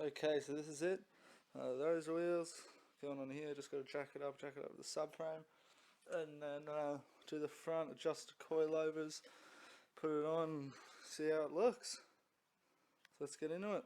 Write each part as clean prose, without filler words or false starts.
Okay, so this is it. Those wheels going on here. Just got to jack it up with the subframe, and then do the front, adjust the coilovers, put it on, see how it looks. So let's get into it.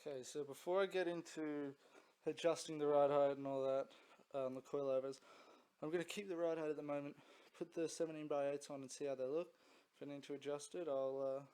Okay, so before I get into adjusting the ride height and all that, the coilovers, I'm going to keep the ride height at the moment. Put the 17x8s on and see how they look. If I need to adjust it, I'll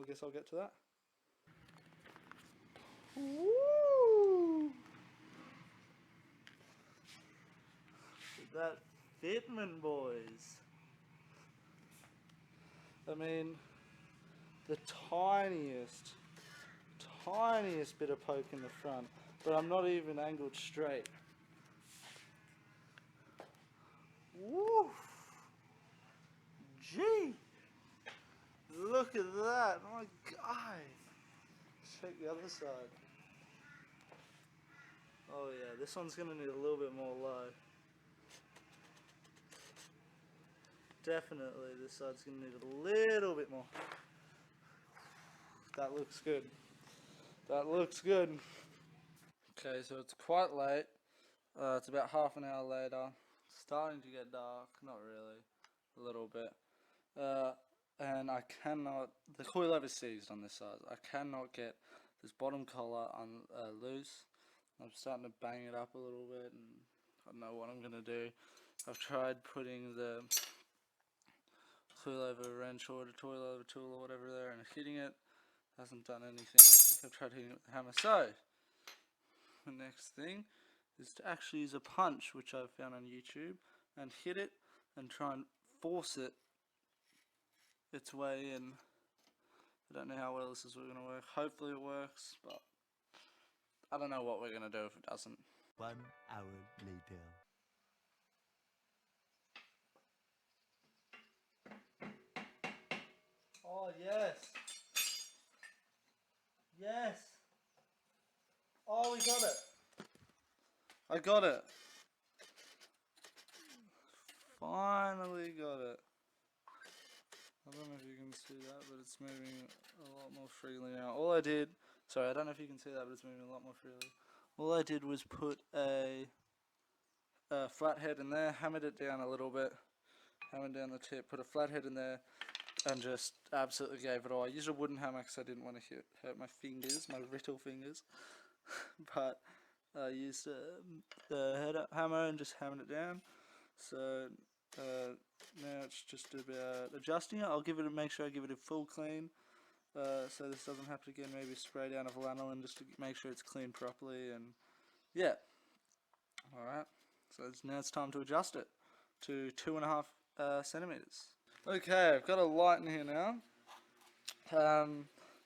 guess I'll get to that. Woo! That Fitman, boys. I mean, the tiniest bit of poke in the front, but I'm not even angled straight. Woo! Gee! Look at that, my God! Check the other side. Oh yeah, this one's gonna need a little bit more low. Definitely, this side's gonna need a little bit more. That looks good. That looks good. Okay, so it's quite late. It's about half an hour later. It's starting to get dark. Not really. A little bit. And I cannot... The coilover is seized on this side. I cannot get this bottom collar loose. I'm starting to bang it up a little bit, and I don't know what I'm going to do. I've tried putting the coilover wrench or the coilover tool or whatever there and hitting it. Hasn't done anything. I've tried hitting it with the hammer. So, the next thing is to actually use a punch, which I've found on YouTube, and hit it and try and force it its way in. I don't know how well this is going to work. Hopefully it works, but I don't know what we're going to do if it doesn't. 1 hour later. Oh, yes. Yes. Oh, we got it. I got it. Finally got it. I don't know if you can see that, but it's moving a lot more freely now. All I did, sorry, I don't know if you can see that, but it's moving a lot more freely. All I did was put a flathead in there, hammered it down a little bit, hammered down the tip, put a flathead in there, and just absolutely gave it all. I used a wooden hammer because I didn't want to hurt my fingers, my brittle fingers, but I used the hammer and just hammered it down. So now it's just about adjusting it. I'll make sure I give it a full clean, so this doesn't have to get maybe spray down of lanolin just to make sure it's cleaned properly. And yeah, all right. So now it's time to adjust it to 2.5 centimeters. Okay, I've got a light in here now.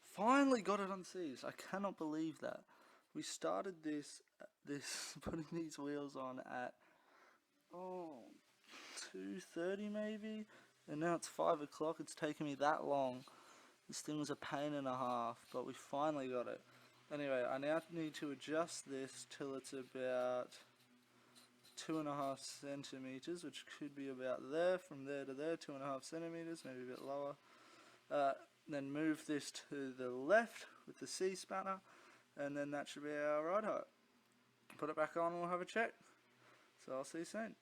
Finally got it unseized. I cannot believe that. We started this putting these wheels on at 2:30 maybe, and now it's 5 o'clock. It's taken me that long. This thing was a pain and a half, but we finally got it. Anyway, I now need to adjust this till it's about 2.5 centimeters, which could be about there, from there to there, 2.5 centimeters, maybe a bit lower. Then move this to the left with the C spanner, and then that should be our ride height. Put it back on and we'll have a check. So I'll see you soon.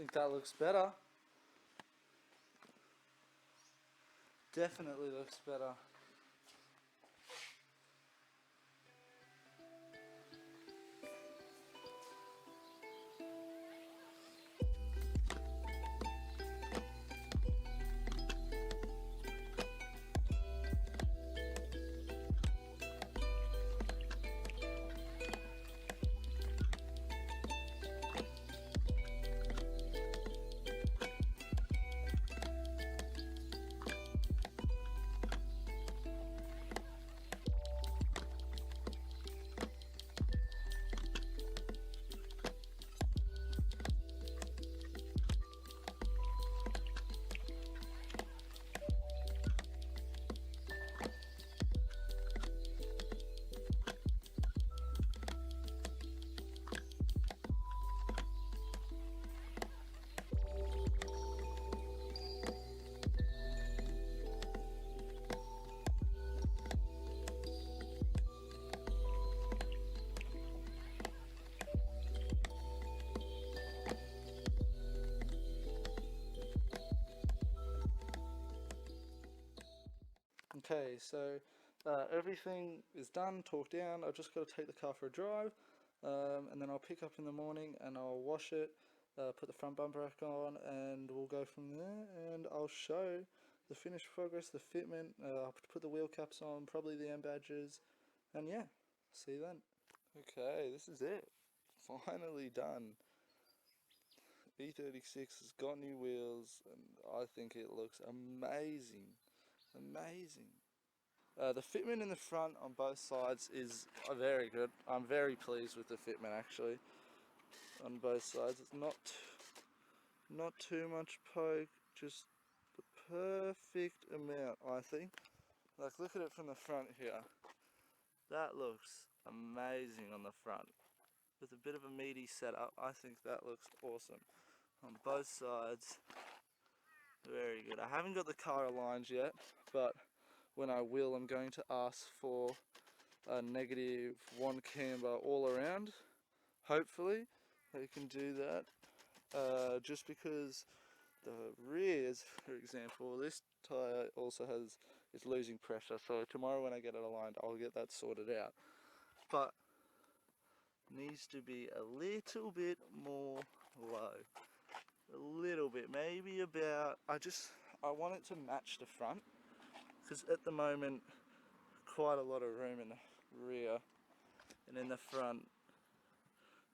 think that looks better. Definitely looks better. Okay, so everything is done, torqued down. I've just got to take the car for a drive, and then I'll pick up in the morning and I'll wash it, put the front bumper back on, and we'll go from there. And I'll show the finished progress, the fitment. I'll put the wheel caps on, probably the M badges, and yeah, see you then. Okay, this is it. Finally done. E36 has got new wheels, and I think it looks amazing. Amazing. The fitment in the front on both sides is very good. I'm very pleased with the fitment actually on both sides. It's not too much poke, just the perfect amount, I think. Like, look at it from the front here. That looks amazing on the front. With a bit of a meaty setup, I think that looks awesome. On both sides, very good. I haven't got the car aligned yet, but when I will, I'm going to ask for a -1 camber all around. Hopefully they can do that, just because the rears, for example, this tyre also is losing pressure, so tomorrow when I get it aligned I'll get that sorted out, but needs to be a little bit more low, a little bit, maybe about, I want it to match the front, because at the moment quite a lot of room in the rear, and in the front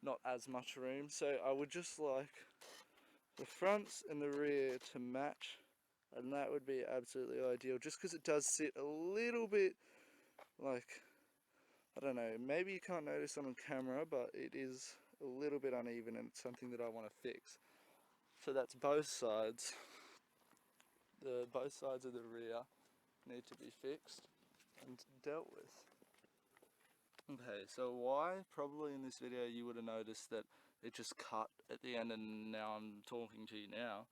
not as much room, so I would just like the fronts and the rear to match, and that would be absolutely ideal, just because it does sit a little bit, like, I don't know, maybe you can't notice on camera, but it is a little bit uneven, and it's something that I want to fix. So that's both sides. Both sides of the rear need to be fixed and dealt with. Okay, so why? Probably in this video you would have noticed that it just cut at the end, and now I'm talking to you now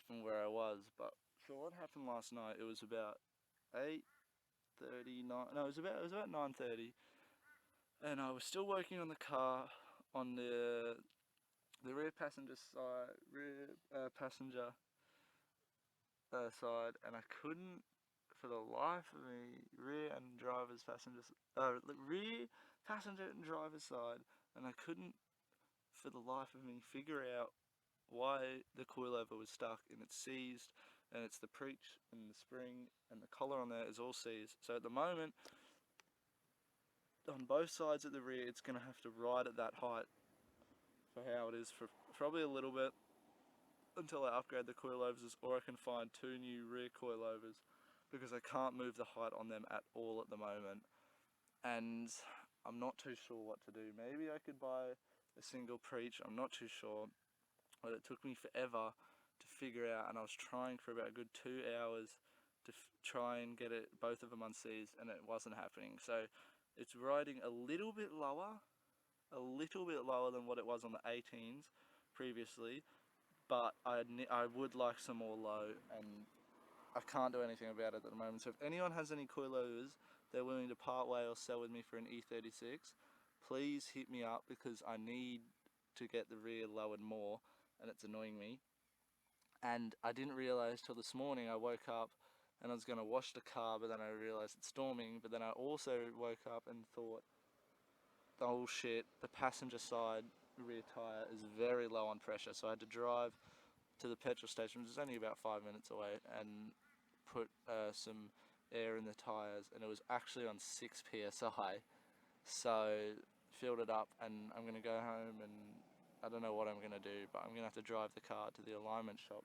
from where I was. But so what happened last night? It was about 8:39. No, it was about 9:30, and I was still working on the car on the rear passenger side, side, and I couldn't, for the life of me, rear passenger and driver's side, and I couldn't for the life of me figure out why the coilover was stuck, and it's seized, and it's the preach and the spring and the collar on there is all seized. So at the moment, on both sides of the rear, it's going to have to ride at that height for how it is for probably a little bit until I upgrade the coilovers, or I can find 2 new rear coilovers, because I can't move the height on them at all at the moment, and I'm not too sure what to do. Maybe I could buy a single preach, I'm not too sure, but it took me forever to figure out, and I was trying for about a good 2 hours to try and get both of them unseized, and it wasn't happening. So it's riding a little bit lower than what it was on the 18s previously, but I would like some more low, and I can't do anything about it at the moment. So if anyone has any coilovers they're willing to part way or sell with me for an E36, please hit me up, because I need to get the rear lowered more, and it's annoying me. And I didn't realise till this morning. I woke up and I was going to wash the car, but then I realised it's storming. But then I also woke up and thought, oh shit, the passenger side rear tyre is very low on pressure. So I had to drive to the petrol station, which is only about 5 minutes away, and put some air in the tyres, and it was actually on 6 psi. So filled it up, and I'm going to go home, and I don't know what I'm going to do, but I'm going to have to drive the car to the alignment shop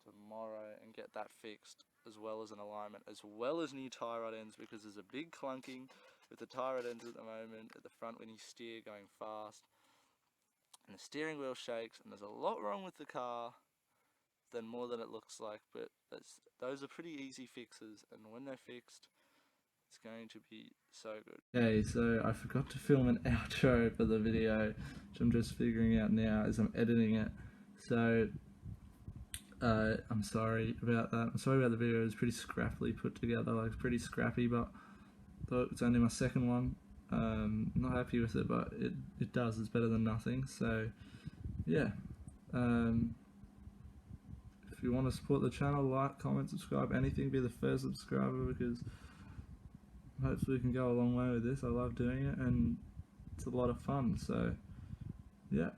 tomorrow and get that fixed, as well as an alignment, as well as new tie rod ends, because there's a big clunking with the tie rod ends at the moment at the front when you steer going fast, and the steering wheel shakes, and there's a lot wrong with the car than more than it looks like, but those are pretty easy fixes, and when they're fixed, it's going to be so good. Okay, so I forgot to film an outro for the video, which I'm just figuring out now as I'm editing it. So I'm sorry about that. I'm sorry about the video. It was pretty scrappily put together, like pretty scrappy, but it's only my second one. I'm not happy with it, but it does. It's better than nothing. So yeah. If you want to support the channel, like, comment, subscribe, anything, be the first subscriber, because hopefully we can go a long way with this. I love doing it and it's a lot of fun. So yeah,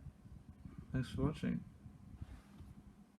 thanks for watching.